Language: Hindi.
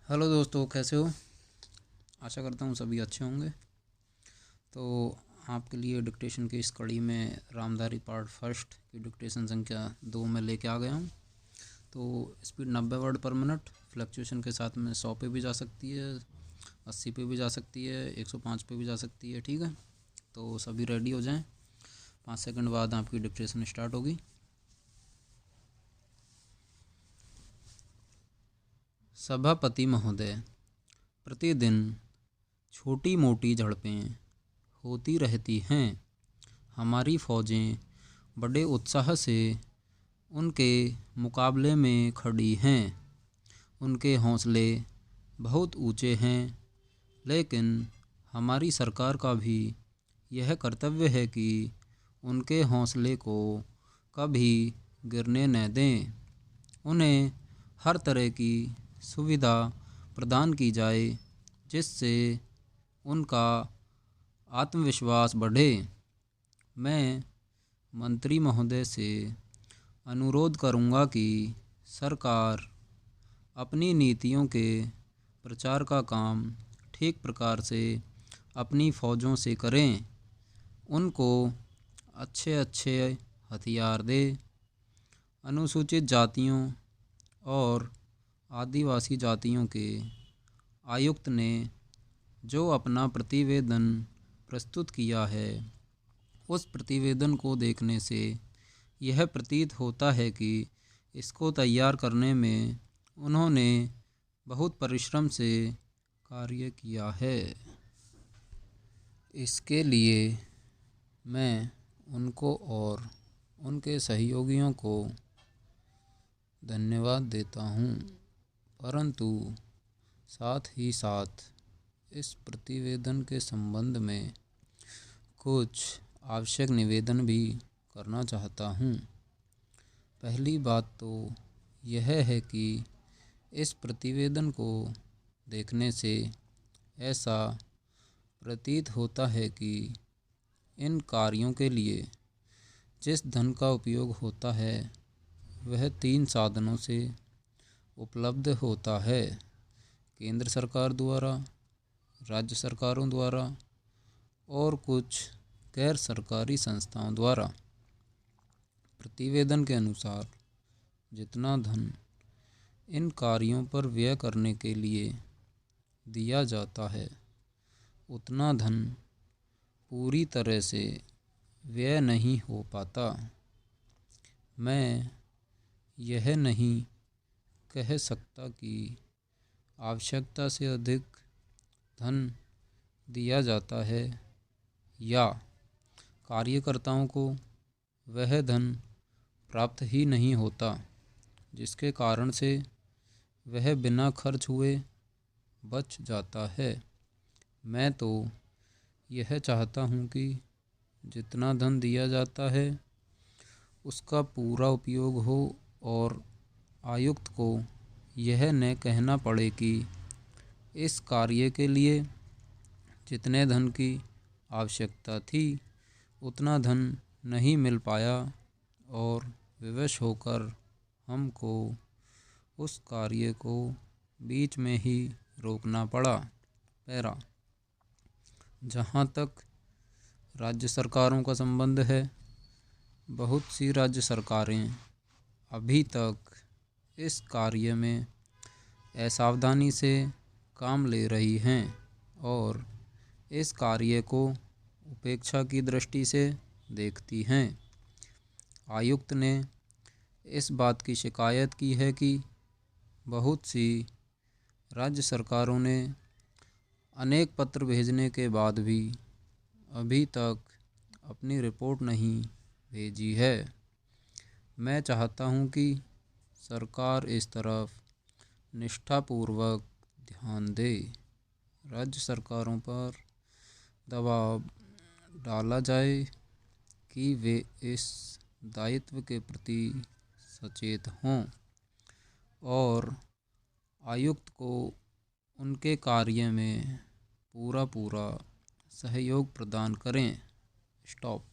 हेलो दोस्तों, कैसे हो? आशा करता हूँ सभी अच्छे होंगे। तो आपके लिए डिक्टेशन की इस कड़ी में रामधारी पार्ट फर्स्ट की डिक्टेशन संख्या 2 में लेके आ गया हूँ। तो स्पीड 90 वर्ड पर मिनट, फ्लक्चुएशन के साथ में 100 पे भी जा सकती है, 80 पे भी जा सकती है, 105 पे भी जा सकती है। ठीक है, तो सभी रेडी हो जाएं। 5 सेकंड बाद आपकी डिक्टेशन स्टार्ट होगी। सभापति महोदय, प्रतिदिन छोटी मोटी झड़पें होती रहती हैं। हमारी फ़ौजें बड़े उत्साह से उनके मुकाबले में खड़ी हैं। उनके हौसले बहुत ऊंचे हैं, लेकिन हमारी सरकार का भी यह कर्तव्य है कि उनके हौसले को कभी गिरने न दें। उन्हें हर तरह की सुविधा प्रदान की जाए, जिससे उनका आत्मविश्वास बढ़े। मैं मंत्री महोदय से अनुरोध करूंगा कि सरकार अपनी नीतियों के प्रचार का काम ठीक प्रकार से अपनी फ़ौजों से करें। उनको अच्छे अच्छे हथियार दे। अनुसूचित जातियों और आदिवासी जातियों के आयुक्त ने जो अपना प्रतिवेदन प्रस्तुत किया है, उस प्रतिवेदन को देखने से यह प्रतीत होता है कि इसको तैयार करने में उन्होंने बहुत परिश्रम से कार्य किया है। इसके लिए मैं उनको और उनके सहयोगियों को धन्यवाद देता हूँ, परंतु साथ ही साथ इस प्रतिवेदन के संबंध में कुछ आवश्यक निवेदन भी करना चाहता हूँ। पहली बात तो यह है कि इस प्रतिवेदन को देखने से ऐसा प्रतीत होता है कि इन कार्यों के लिए जिस धन का उपयोग होता है वह 3 साधनों से उपलब्ध होता है: केंद्र सरकार द्वारा, राज्य सरकारों द्वारा और कुछ गैर सरकारी संस्थाओं द्वारा। प्रतिवेदन के अनुसार जितना धन इन कार्यों पर व्यय करने के लिए दिया जाता है, उतना धन पूरी तरह से व्यय नहीं हो पाता। मैं यह नहीं कह सकता कि आवश्यकता से अधिक धन दिया जाता है या कार्यकर्ताओं को वह धन प्राप्त ही नहीं होता, जिसके कारण से वह बिना खर्च हुए बच जाता है। मैं तो यह चाहता हूँ कि जितना धन दिया जाता है उसका पूरा उपयोग हो और आयुक्त को यह न कहना पड़े कि इस कार्य के लिए जितने धन की आवश्यकता थी उतना धन नहीं मिल पाया और विवश होकर हमको उस कार्य को बीच में ही रोकना पड़ा। पैरा, जहाँ तक राज्य सरकारों का संबंध है, बहुत सी राज्य सरकारें अभी तक इस कार्य में असावधानी से काम ले रही हैं और इस कार्य को उपेक्षा की दृष्टि से देखती हैं। आयुक्त ने इस बात की शिकायत की है कि बहुत सी राज्य सरकारों ने अनेक पत्र भेजने के बाद भी अभी तक अपनी रिपोर्ट नहीं भेजी है। मैं चाहता हूं कि सरकार इस तरफ निष्ठापूर्वक ध्यान दे। राज्य सरकारों पर दबाव डाला जाए कि वे इस दायित्व के प्रति सचेत हों और आयुक्त को उनके कार्य में पूरा सहयोग प्रदान करें। स्टॉप।